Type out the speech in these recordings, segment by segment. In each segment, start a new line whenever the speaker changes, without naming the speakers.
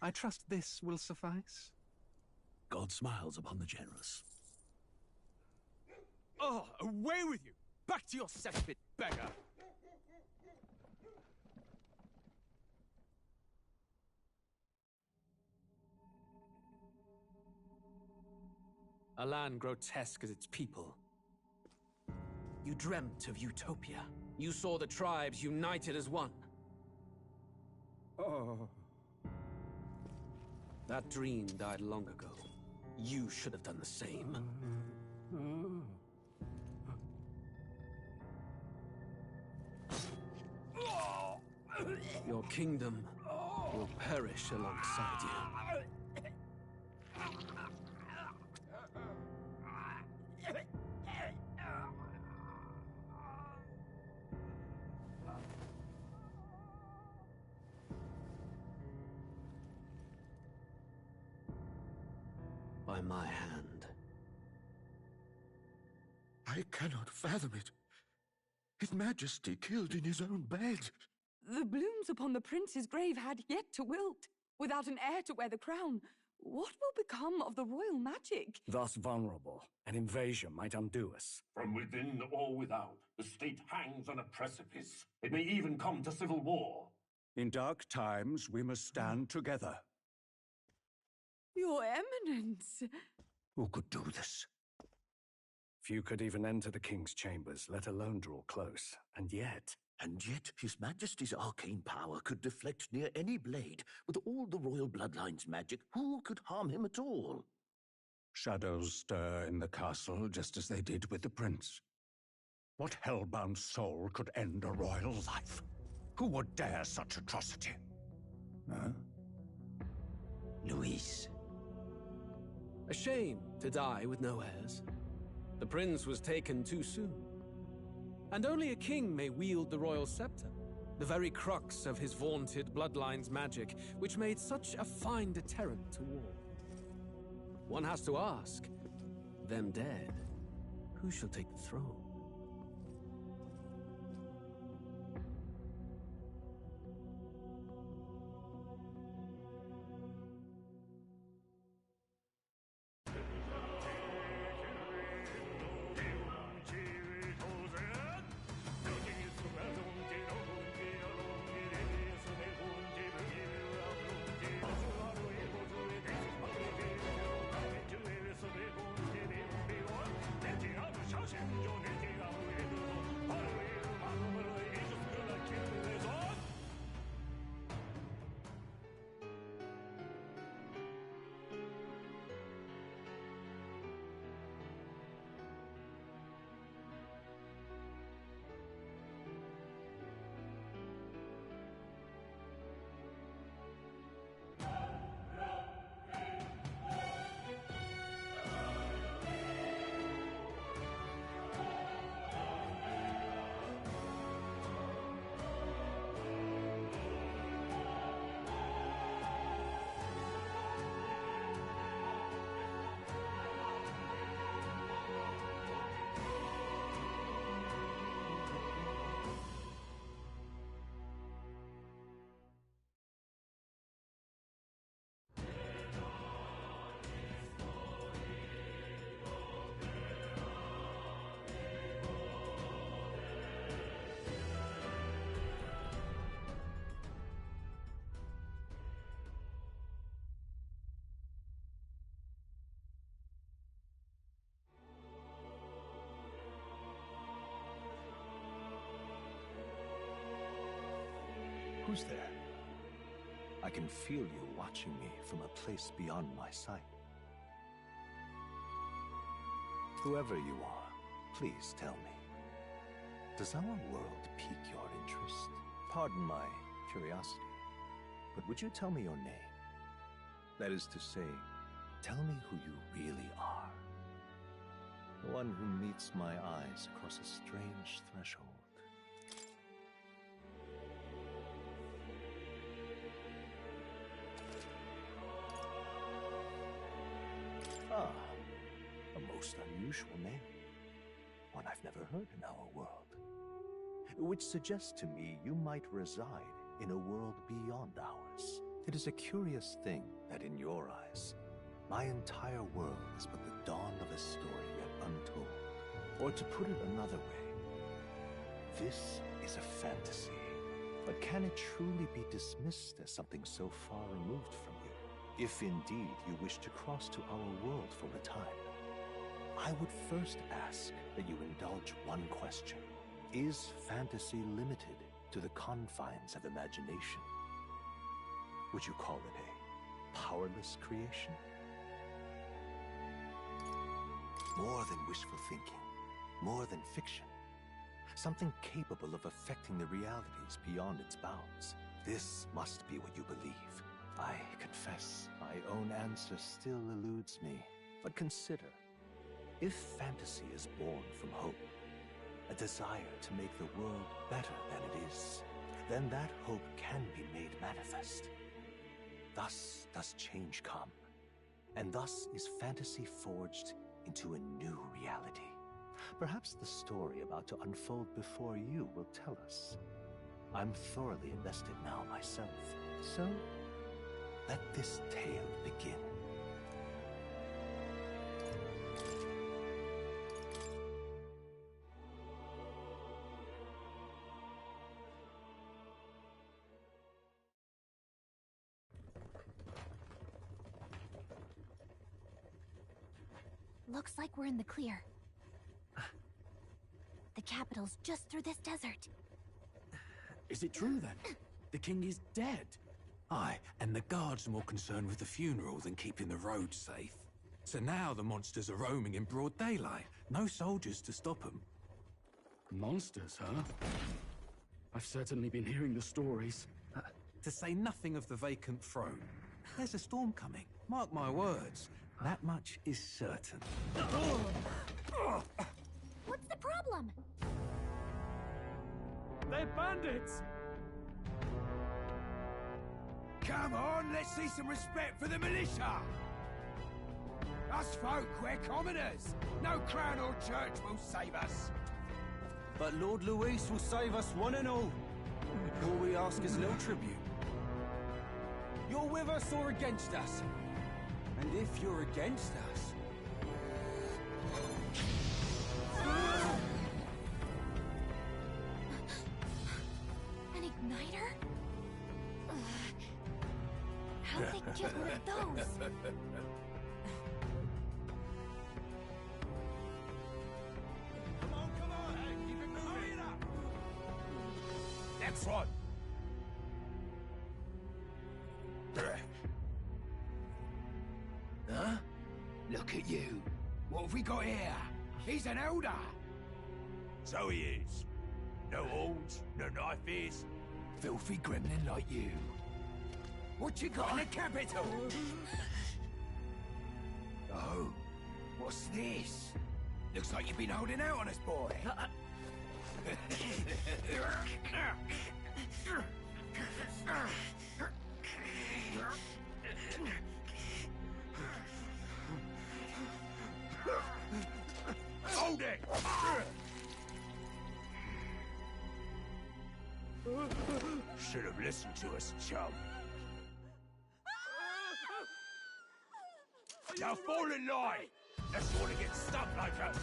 I trust this will suffice?
God smiles upon the generous.
Oh, away with you! Back to your cesspit, beggar! A land grotesque as its people. You dreamt of utopia. You saw the tribes united as one.
Oh.
That dream died long ago. You should have done the same. Your kingdom will perish alongside you. By my hand.
I cannot fathom it. His Majesty killed in his own bed.
The blooms upon the prince's grave had yet to wilt. Without an heir to wear the crown, what will become of the royal magic?
Thus vulnerable, an invasion might undo us.
From within or without, the state hangs on a precipice. It may even come to civil war.
In dark times, we must stand together.
Your Eminence!
Who could do this?
Few could even enter the king's chambers, let alone draw close. And yet
His Majesty's arcane power could deflect near any blade. With all the royal bloodline's magic, who could harm him at all?
shadows stir in the castle just as they did with the prince. What hellbound soul could end a royal life? Who would dare such atrocity? Huh?
Luis.
A shame to die with no heirs. The prince was taken too soon. And only a king may wield the royal scepter, the very crux of his vaunted bloodline's magic, which made such a fine deterrent to war. One has to ask, them dead, who shall take the throne?
Who's there? I can feel you watching me from a place beyond my sight. Whoever you are, please tell me. Does our world pique your interest? Pardon my curiosity, but would you tell me your name? That is to say, tell me who you really are. The one who meets my eyes across a strange threshold. Ah, a most unusual name. One I've never heard in our world. Which suggests to me you might reside in a world beyond ours. It is a curious thing that in your eyes, my entire world is but the dawn of a story yet untold. Or to put it another way, this is a fantasy. But can it truly be dismissed as something so far removed from you? If indeed you wish to cross to our world for a time, I would first ask that you indulge one question. Is fantasy limited to the confines of imagination? Would you call it a powerless creation? More than wishful thinking, more than fiction. Something capable of affecting the realities beyond its bounds. This must be what you believe. I confess, my own answer still eludes me. But consider, if fantasy is born from hope, a desire to make the world better than it is, then that hope can be made manifest. Thus does change come, and thus is fantasy forged into a new reality. Perhaps the story about to unfold before you will tell us. I'm thoroughly invested now myself, so let this tale begin.
Looks like we're in the clear. The capital's just through this desert.
Is it true then? The king is dead?
Aye, and the guards are more concerned with the funeral than keeping the roads safe. So now the monsters are roaming in broad daylight. No soldiers to stop them.
Monsters, huh? I've certainly been hearing the stories.
To say nothing of the vacant throne. There's a storm coming. Mark my words. That much is certain.
What's the problem?
They're bandits!
Come on, let's see some respect for the militia! Us folk, we're commoners! No crown or church will save us!
But Lord Luis will save us one and all. All we ask is a little tribute. You're with us or against us? And if you're against us...
An igniter? How'd they get one of those?
Come on, hey, keep it moving! Hurry it up! Next one! Huh? Look at you. What have we got here? He's an elder. So he is. No horns, no knife is. Filthy gremlin like you. What you got in the capital? Oh, what's this? Looks like you've been holding out on us, boy. Hold it! Should have listened to us, chum. Now fall in line! Let's want to get stuck like us!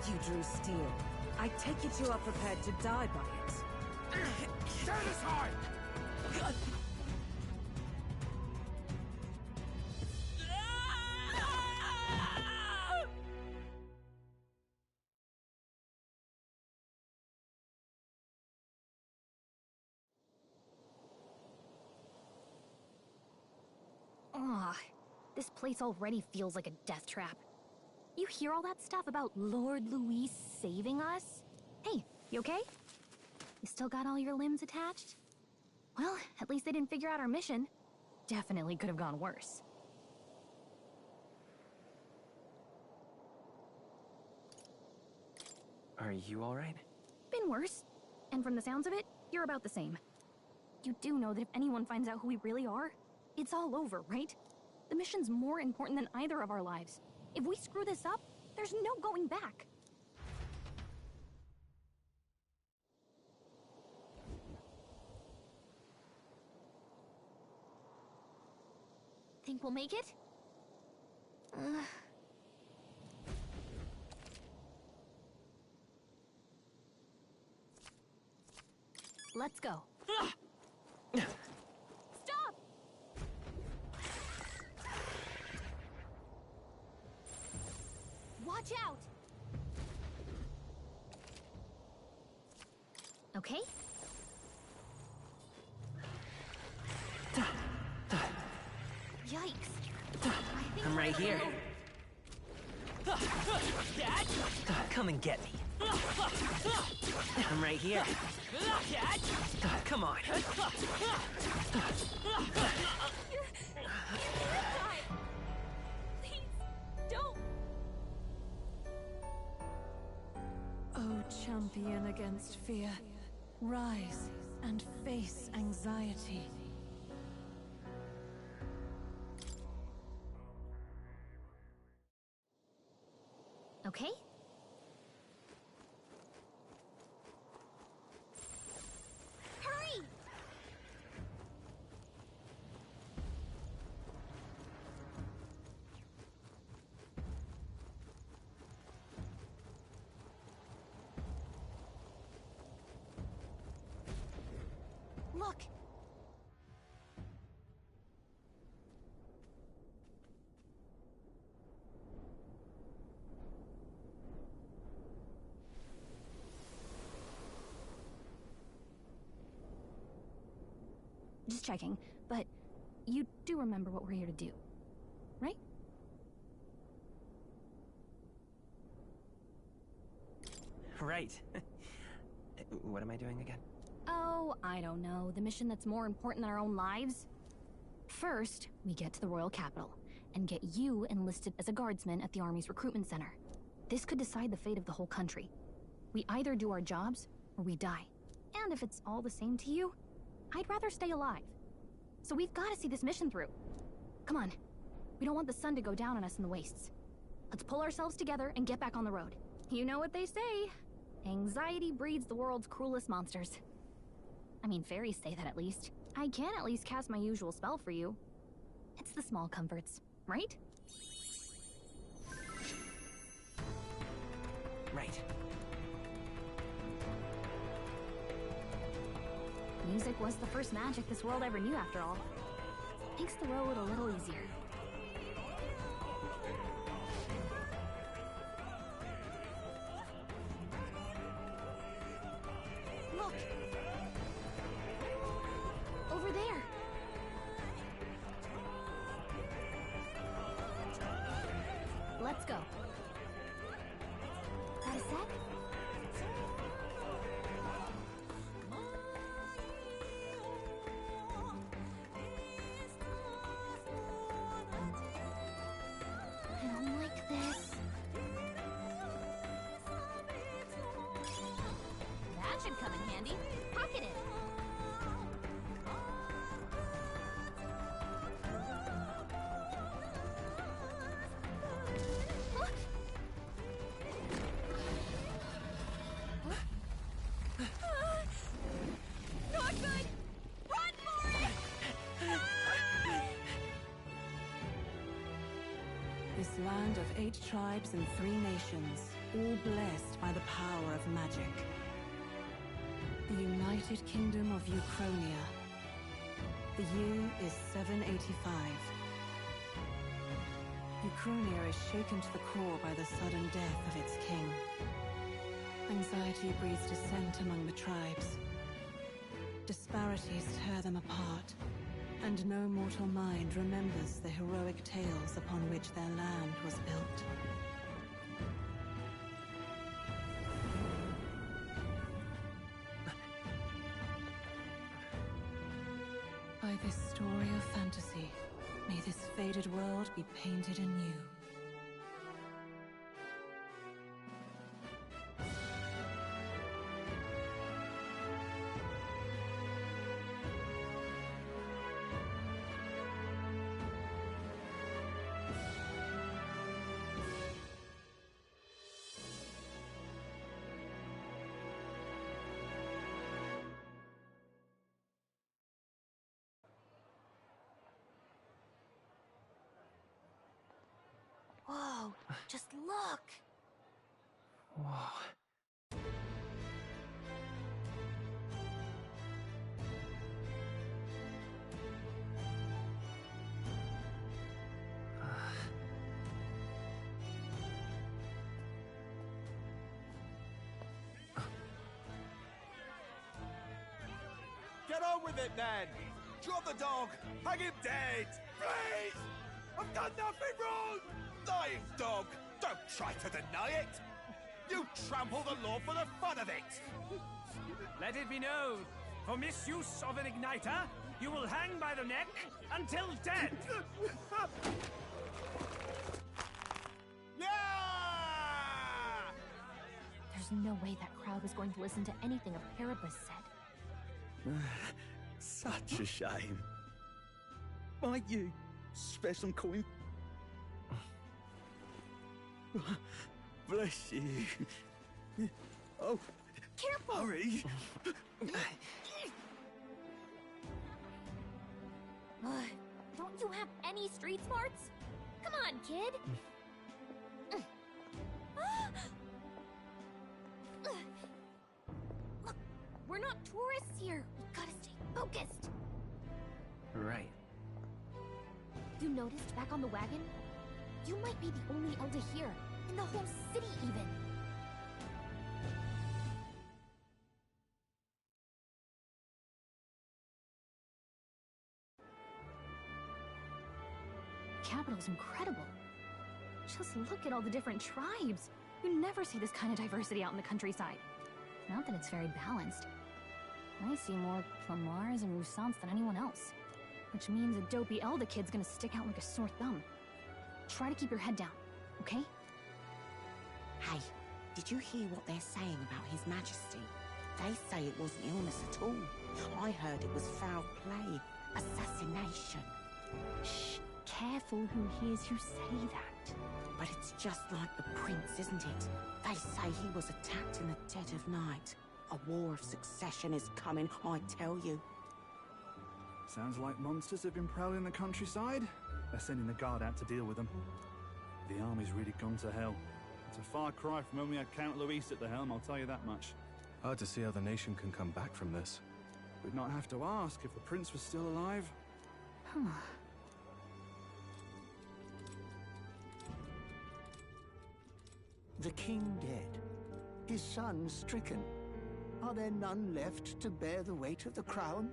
You drew steel. I take it you are prepared to die by it.
Stand aside!
Ugh, this place already feels like a death trap. You hear all that stuff about Lord Luis saving us? Hey, you okay? You still got all your limbs attached? Well, at least they didn't figure out our mission. Definitely could have gone worse.
Are you alright?
Been worse. And from the sounds of it, you're about the same. You do know that if anyone finds out who we really are, it's all over, right? The mission's more important than either of our lives. If we screw this up, there's no going back. think we'll make it? Let's go. Stop! Watch out! Okay. Yikes.
I'm right here. Come and get me. I'm right here. Come on.
Please, don't! Oh, champion against fear, rise and face anxiety.
Okay? Hurry! Look! Just checking, but you do remember what we're here to do, right?
Right. What am I doing again?
Oh, I don't know. The mission that's more important than our own lives? First, we get to the Royal Capital and get you enlisted as a guardsman at the Army's recruitment center. This could decide the fate of the whole country. We either do our jobs or we die. And if it's all the same to you, I'd rather stay alive. So we've got to see this mission through. Come on. We don't want the sun to go down on us in the wastes. Let's pull ourselves together and get back on the road. You know what they say. Anxiety breeds the world's cruelest monsters. I mean, fairies say that at least. I can at least cast my usual spell for you. It's the small comforts, right?
Right.
Music was the first magic this world ever knew, after all. Makes the road a little easier. Look! Over there! Let's go. Got a sec? I don't like this. That should come in handy. Pocket it. Look! Not good! Run for it!
This land of 8 tribes and 3 nations, all blessed by the power of magic. The United Kingdom of Uchronia. The year is 785. Uchronia is shaken to the core by the sudden death of its king. Anxiety breeds dissent among the tribes. Disparities tear them apart, and no mortal mind remembers the heroic tales upon which their land was built. By this story of fantasy, may this faded world be painted anew.
Just look.
Whoa.
Get on with it, then! Drop the dog! Hang him dead! Please! I've done nothing wrong! Lying dog! Don't try to deny it! You trample the law for the fun of it!
Let it be known, for misuse of an igniter, you will hang by the neck until dead!
Yeah!
There's no way that crowd was going to listen to anything a Paribus said.
Such a shame. Might you spare some coin? Bless you. Oh,
careful!
Hurry!
Don't you have any street smarts? Come on, kid! Look, we're not tourists here. We gotta stay focused.
Right.
You noticed back on the wagon? You might be the only elder here, in the whole city even. Capital's incredible. Just look at all the different tribes. You never see this kind of diversity out in the countryside. Not that it's very balanced. I see more Plamars and Roussants than anyone else. Which means a dopey Elder kid's gonna stick out like a sore thumb. Try to keep your head down, okay?
Hey, did you hear what they're saying about His Majesty? They say it wasn't illness at all. I heard it was foul play, assassination.
Shh, careful who hears you say that.
But it's just like the prince, isn't it? They say he was attacked in the dead of night. A war of succession is coming, I tell you.
Sounds like monsters have been prowling the countryside. They're sending the guard out to deal with them. The army's really gone to hell. It's a far cry from when we had Count Luis at the helm, I'll tell you that much.
Hard to see how the nation can come back from this.
We'd not have to ask if the prince was still alive.
The king dead, his son stricken. Are there none left to bear the weight of the crown?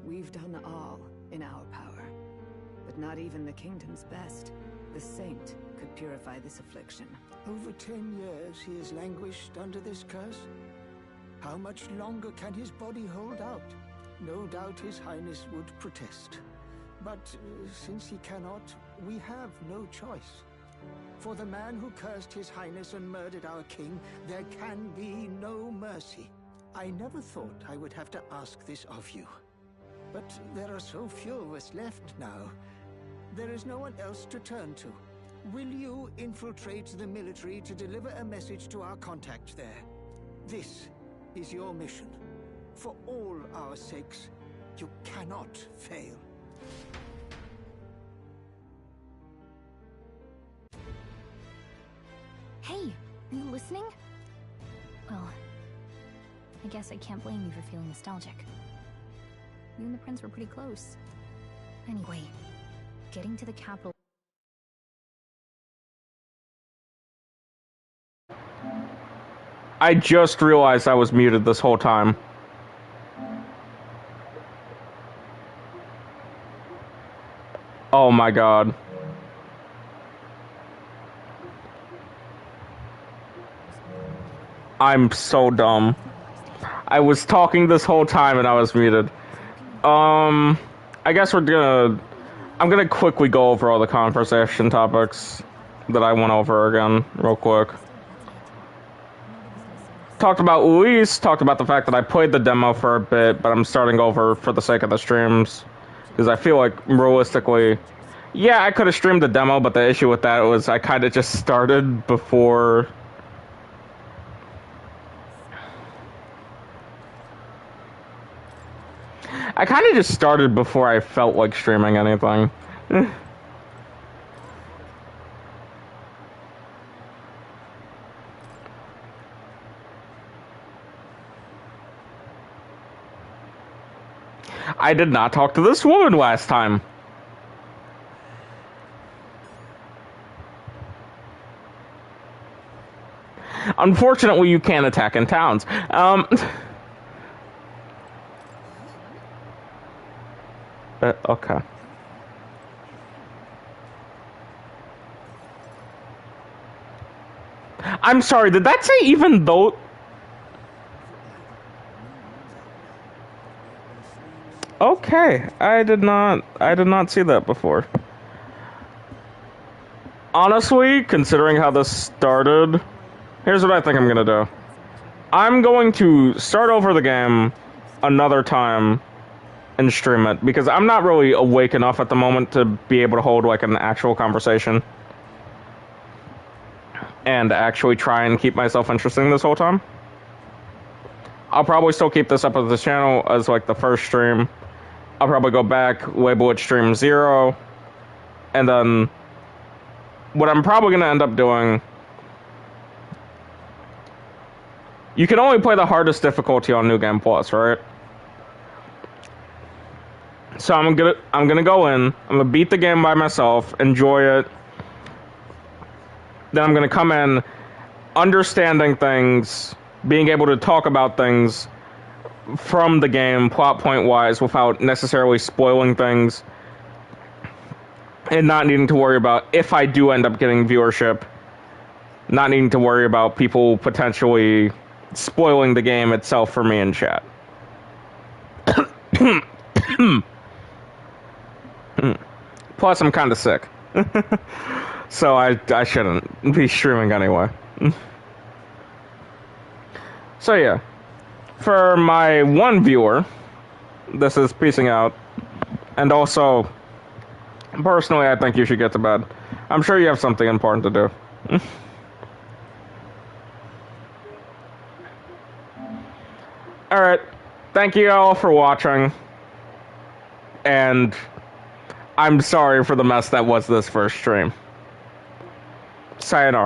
We've done all in our power, but not even the kingdom's best, the saint, could purify this affliction.
Over 10 years he has languished under this curse. How much longer can his body hold out? No doubt His Highness would protest. But since he cannot, we have no choice. For the man who cursed His Highness and murdered our king, there can be no mercy. I never thought I would have to ask this of you. But there are so few of us left now. There is no one else to turn to. Will you infiltrate the military to deliver a message to our contact there? This is your mission. For all our sakes, you cannot fail.
Hey, are you listening? Well, I guess I can't blame you for feeling nostalgic. You and the prince were pretty close. Anyway, getting to the capital...
I just realized I was muted this whole time. Oh my god. I'm so dumb. I was talking this whole time and I was muted. I guess I'm gonna quickly go over all the conversation topics that I went over again, real quick. Talked about Luis, talked about the fact that I played the demo for a bit, but I'm starting over for the sake of the streams. Because I feel like, realistically, yeah, I could have streamed the demo, but the issue with that was I kind of just started before... I kind of just started before I felt like streaming anything. I did not talk to this woman last time. Unfortunately, you can't attack in towns. Okay. I'm sorry, did that say even though... Okay, I did not see that before. Honestly, considering how this started, here's what I think I'm gonna do. I'm going to start over the game another time and stream it, because I'm not really awake enough at the moment to be able to hold like an actual conversation and actually try and keep myself interesting this whole time. I'll probably still keep this up as the channel as like the first stream. I'll probably go back, label it stream 0, and then what I'm probably going to end up doing... You can only play the hardest difficulty on New Game Plus, right? So I'm gonna go in, I'm gonna beat the game by myself, enjoy it. Then I'm gonna come in, understanding things, being able to talk about things from the game, plot point wise, without necessarily spoiling things, and not needing to worry about, if I do end up getting viewership, not needing to worry about people potentially spoiling the game itself for me in chat. Plus, I'm kind of sick. So I shouldn't be streaming anyway. So yeah, for my one viewer, this is peacing out. And also, personally, I think you should get to bed. I'm sure you have something important to do. Alright, thank you all for watching. And I'm sorry for the mess that was this first stream. Sayonara.